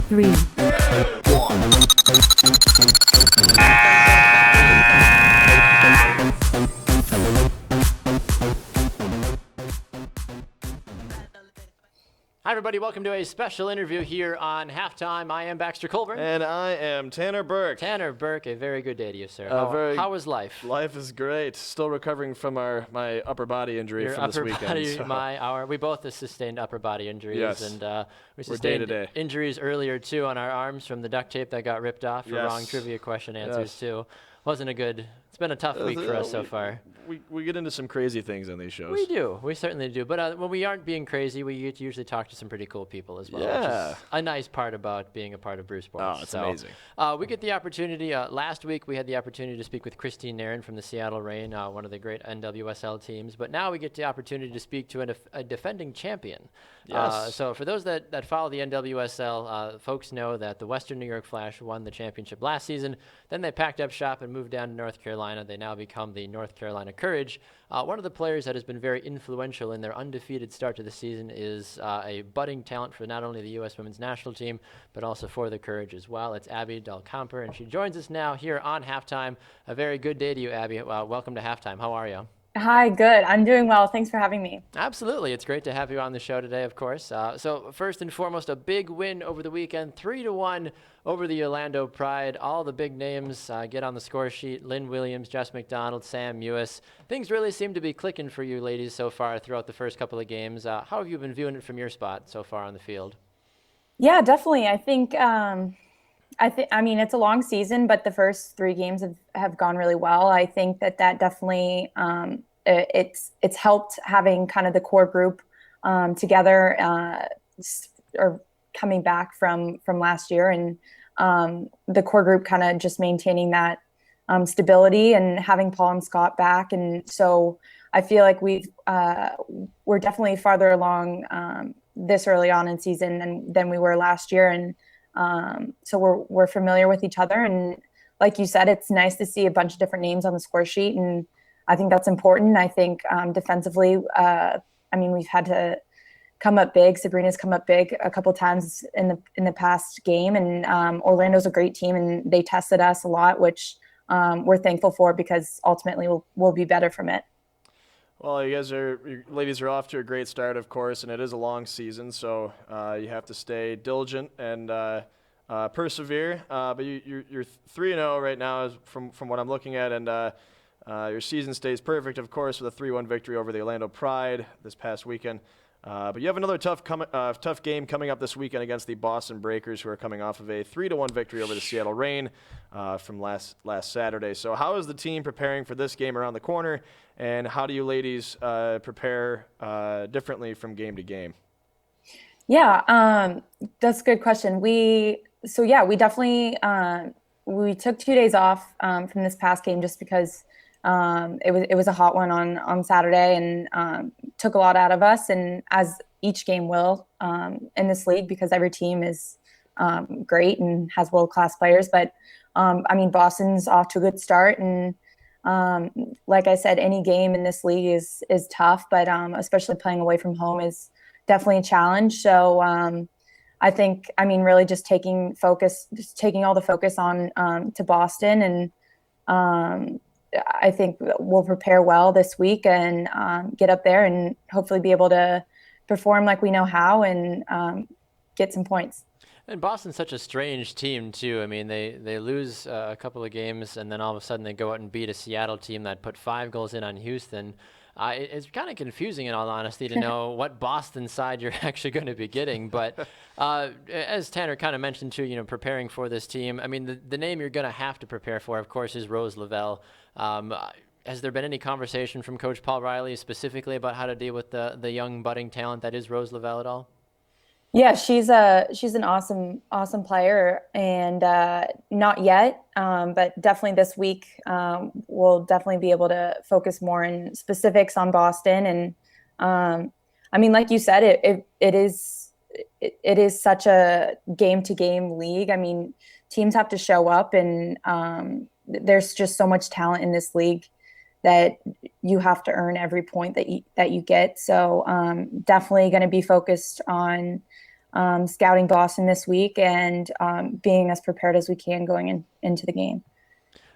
3. Hi, everybody. Welcome to a special interview here on Halftime. I am Baxter Colburn. And I am Tanner Burke. Tanner Burke, a very good day to you, sir. How is life? Life is great. Still recovering from my upper body injury Your from upper this weekend. body, we both have sustained upper body injuries. Yes. And we sustained day-to-day. injuries earlier, too, on our arms from the duct tape that got ripped off for Yes. wrong trivia question answers, Yes. too. It's been a tough week for us so far. We get into some crazy things on these shows. We do. We certainly do. But when we aren't being crazy, we get to usually talk to some pretty cool people as well, Yeah. which is a nice part about being a part of Brew Sports. Oh, it's amazing. We get the opportunity. Last week, we had the opportunity to speak with Christine Nairn from the Seattle Reign, one of the great NWSL teams. But now we get the opportunity to speak to a defending champion. Yes. So for those that follow the NWSL, folks know that the Western New York Flash won the championship last season. Then they packed up shop and moved down to North Carolina. They now become the North Carolina Courage. One of the players that has been very influential in their undefeated start to the season is a budding talent for not only the U.S. women's national team, but also for the Courage as well. It's Abby Dahlkemper, and she joins us now here on Halftime. A very good day to you, Abby. Welcome to Halftime. How are you? Hi, good. I'm doing well. Thanks for having me. Absolutely. It's great to have you on the show today, of course. So first and foremost, a big win over the weekend, 3-1 over the Orlando Pride. All the big names get on the score sheet. Lynn Williams, Jess McDonald, Sam Mewis. Things really seem to be clicking for you ladies so far throughout the first couple of games. How have you been viewing it from your spot so far on the field? Yeah, definitely. I think, I mean, it's a long season, but the first 3 games have gone really well. I think that definitely, it's helped having kind of the core group together or coming back from last year, and the core group kind of just maintaining that stability and having Paul and Scott back. And so I feel like we're definitely farther along this early on in season than we were last year. And so we're familiar with each other. And like you said, it's nice to see a bunch of different names on the score sheet. And I think that's important. I think defensively, I mean, we've had to come up big. Sabrina's come up big a couple times in the past game. And Orlando's a great team, and they tested us a lot, which we're thankful for, because ultimately we'll be better from it. Well, you ladies are off to a great start, of course, and it is a long season, so you have to stay diligent and persevere. But you're 3-0 right now, from what I'm looking at, and your season stays perfect, of course, with a 3-1 victory over the Orlando Pride this past weekend. But you have another tough game coming up this weekend against the Boston Breakers, who are coming off of a 3-1 victory over the Seattle Reign from last Saturday. So how is the team preparing for this game around the corner, and how do you ladies prepare differently from game to game? Yeah, that's a good question. We definitely we took 2 days off from this past game just because it was a hot one on Saturday, and took a lot out of us, and as each game will in this league, because every team is great and has world-class players. But I mean, Boston's off to a good start, and like I said, any game in this league is tough, but especially playing away from home is definitely a challenge. So I think, I mean, really just taking all the focus on to Boston, and I think we'll prepare well this week and get up there and hopefully be able to perform like we know how, and get some points. And Boston's such a strange team, too. I mean, they lose a couple of games, and then all of a sudden they go out and beat a Seattle team that put 5 goals in on Houston. It's kind of confusing, in all honesty, to know what Boston side you're actually going to be getting. But as Tanner kind of mentioned, too, preparing for this team, I mean, the name you're going to have to prepare for, of course, is Rose Lavelle. Has there been any conversation from Coach Paul Riley specifically about how to deal with the young budding talent that is Rose Lavelle at all? Yeah, she's an awesome player, and not yet, but definitely this week we'll definitely be able to focus more in specifics on Boston. And I mean, like you said, it is such a game-to-game league. I mean, teams have to show up, and there's just so much talent in this league that you have to earn every point that you get. So definitely going to be focused on scouting Boston this week and being as prepared as we can going into the game.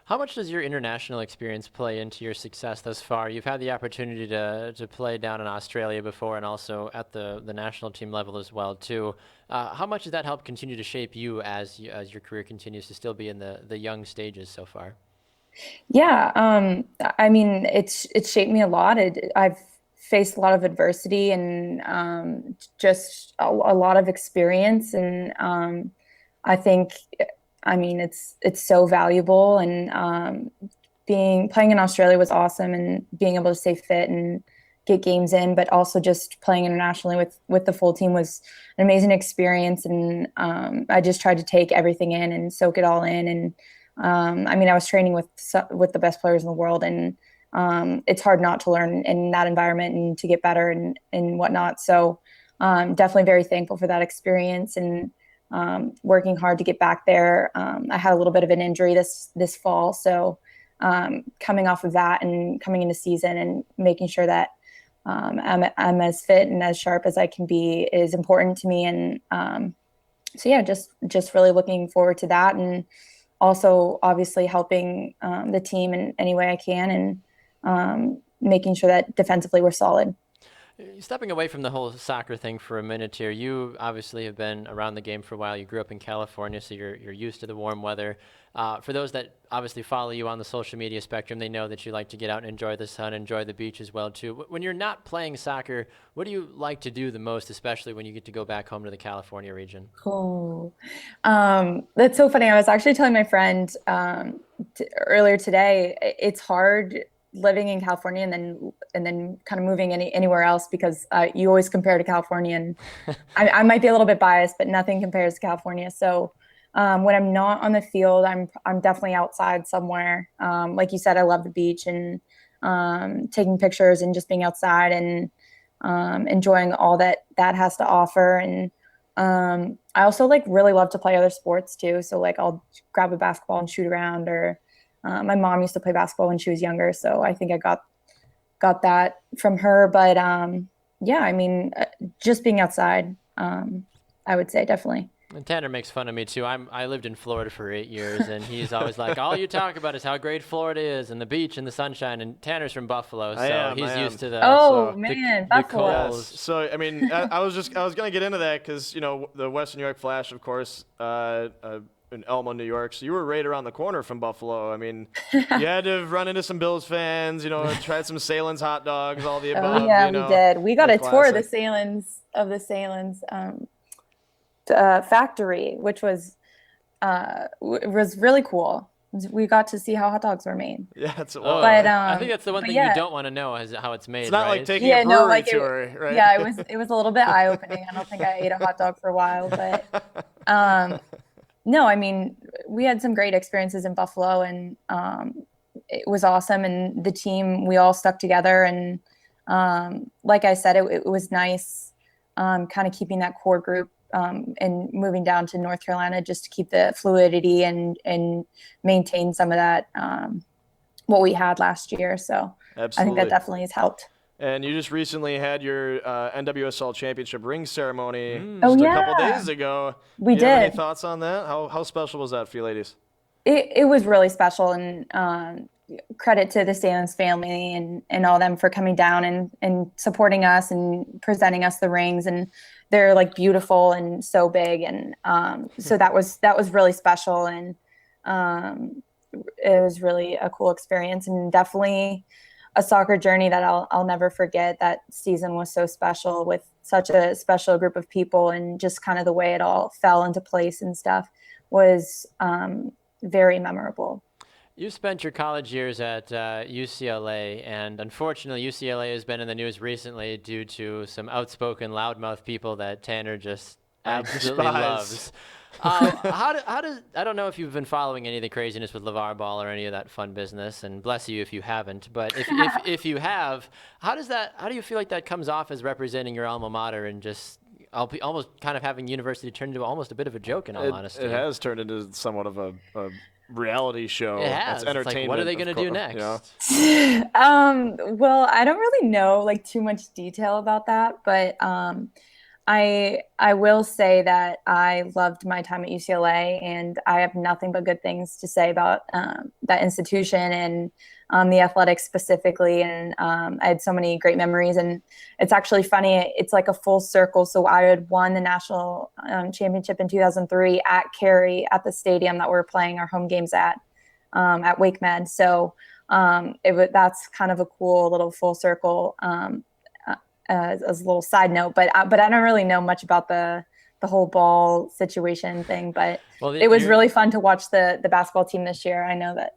How much does your international experience play into your success thus far? You've had the opportunity to play down in Australia before and also at the national team level as well too. How much does that help continue to shape you as your career continues to still be in the young stages so far? Yeah, I mean, it's shaped me a lot. I've faced a lot of adversity and just a lot of experience, and I think, I mean, it's so valuable. And being playing in Australia was awesome, and being able to stay fit and get games in, but also just playing internationally with the full team was an amazing experience. And I just tried to take everything in and soak it all in. And I mean, I was training with the best players in the world, and it's hard not to learn in that environment and to get better and whatnot. So definitely very thankful for that experience, and working hard to get back there. I had a little bit of an injury this fall, so coming off of that and coming into season and making sure that I'm as fit and as sharp as I can be is important to me. And so yeah, just really looking forward to that, and also obviously helping the team in any way I can, and making sure that defensively we're solid. Stepping away from the whole soccer thing for a minute here, you obviously have been around the game for a while. You grew up in California, so you're used to the warm weather. For those that obviously follow you on the social media spectrum, they know that you like to get out and enjoy the sun, enjoy the beach as well too. When you're not playing soccer, what do you like to do the most, especially when you get to go back home to the California region? Oh, that's so funny. I was actually telling my friend earlier today, it's hard living in California and then kind of moving anywhere else, because you always compare to California, and I might be a little bit biased, but nothing compares to California. So when I'm not on the field, I'm definitely outside somewhere. Like you said, I love the beach and taking pictures and just being outside and enjoying all that has to offer. And I also like really love to play other sports too. So like I'll grab a basketball and shoot around, or my mom used to play basketball when she was younger, so I think I got that from her. But yeah, I mean, just being outside, I would say definitely. And Tanner makes fun of me too. I lived in Florida for 8 years, and he's always like, "All you talk about is how great Florida is, and the beach and the sunshine." And Tanner's from Buffalo, so he's used to the Oh So man, the Buffalo. colds. So I mean, I was gonna get into that because the Western New York Flash, of course, in Elmo, New York. So you were right around the corner from Buffalo. I mean, you had to run into some Bills fans, tried some Salem's hot dogs, all the above. Oh yeah, we did. We got the a tour of the classic. Salem's factory, which was really cool. We got to see how hot dogs were made. Yeah, it's Oh, But I think that's the one thing you yeah, don't want to know is how it's made, it's not like right? taking a yeah, no, brewery like tour, right? yeah, it was a little bit eye opening. I don't think I ate a hot dog for a while, but um, no, I mean, we had some great experiences in Buffalo, and it was awesome. And the team, we all stuck together, and like I said, it was nice, kind of keeping that core group, and moving down to North Carolina just to keep the fluidity and maintain some of that, what we had last year. So I think that Absolutely. definitely has helped. And you just recently had your NWSL Championship ring ceremony Oh just a Mm. couple yeah, days ago. we Do you have any did. thoughts on that? How special was that for you ladies? It was really special, and credit to the Salins family and all them for coming down and supporting us and presenting us the rings. And they're like beautiful and so big, and so that was really special. And um, it was really a cool experience, and definitely a soccer journey that I'll never forget. That season was so special, with such a special group of people, and just kind of the way it all fell into place and stuff was very memorable. You spent your college years at UCLA, and unfortunately, UCLA has been in the news recently due to some outspoken loudmouth people that Tanner just I absolutely despise. loves. How does I don't know if you've been following any of the craziness with LeVar Ball or any of that fun business, and bless you if you haven't. But if you have, how do you feel like that comes off as representing your alma mater and just almost kind of having university turn into almost a bit of a joke in all honesty? It has turned into somewhat of a reality show. It That's has. It's like, what are entertainment, they going to do next? Well, I don't really know like too much detail about that, but I will say that I loved my time at UCLA, and I have nothing but good things to say about that institution and the athletics specifically. And I had so many great memories. And it's actually funny; it's like a full circle. So I had won the national championship in 2003 at Cary at the stadium that we're playing our home games at Wake Med. So that's kind of a cool little full circle. As a little side note, but I don't really know much about the whole ball situation thing. But it was really fun to watch the basketball team this year. I know that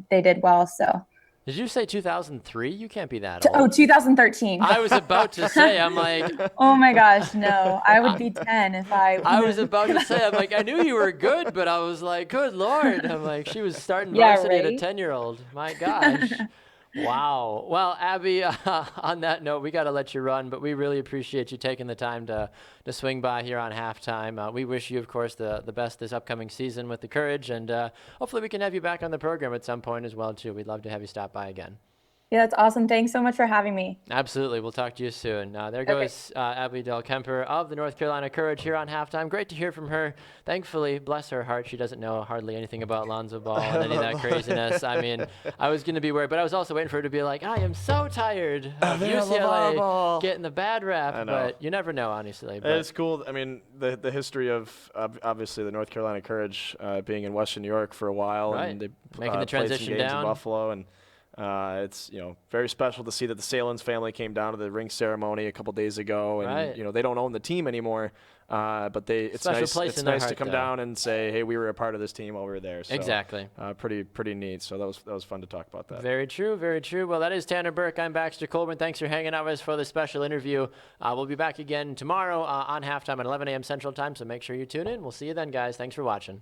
they did well. So. Did you say 2003? You can't be that old. Oh, 2013. I was about to say, I'm like, oh my gosh, no, I would be 10 if I. I was about to say, I'm like, I knew you were good, but I was like, good Lord. I'm like, she was starting varsity at a 10-year-old. My gosh. Wow. Well, Abby, on that note, we got to let you run, but we really appreciate you taking the time to swing by here on halftime. We wish you, of course, the best this upcoming season with the Courage, and hopefully we can have you back on the program at some point as well, too. We'd love to have you stop by again. Yeah, that's awesome. Thanks so much for having me. Absolutely. We'll talk to you soon. There goes Abby Dahlkemper of the North Carolina Courage here on halftime. Great to hear from her. Thankfully, bless her heart, she doesn't know hardly anything about Lonzo Ball and any of that craziness. I mean, I was going to be worried, but I was also waiting for her to be like, I am so tired of UCLA getting the bad rap. But you never know, honestly. But it's cool. I mean, the history of obviously the North Carolina Courage being in Western New York for a while. Right. And they making the transition down. In Buffalo. And it's very special to see that the Salins family came down to the ring ceremony a couple days ago, and they don't own the team anymore, but it's nice to come down and say, hey, we were a part of this team while we were there. So, exactly. Pretty neat. So that was fun to talk about that. Very true, very true. Well, that is Tanner Burke. I'm Baxter Colburn. Thanks for hanging out with us for this special interview. We'll be back again tomorrow on halftime at 11 a.m. Central Time. So make sure you tune in. We'll see you then, guys. Thanks for watching.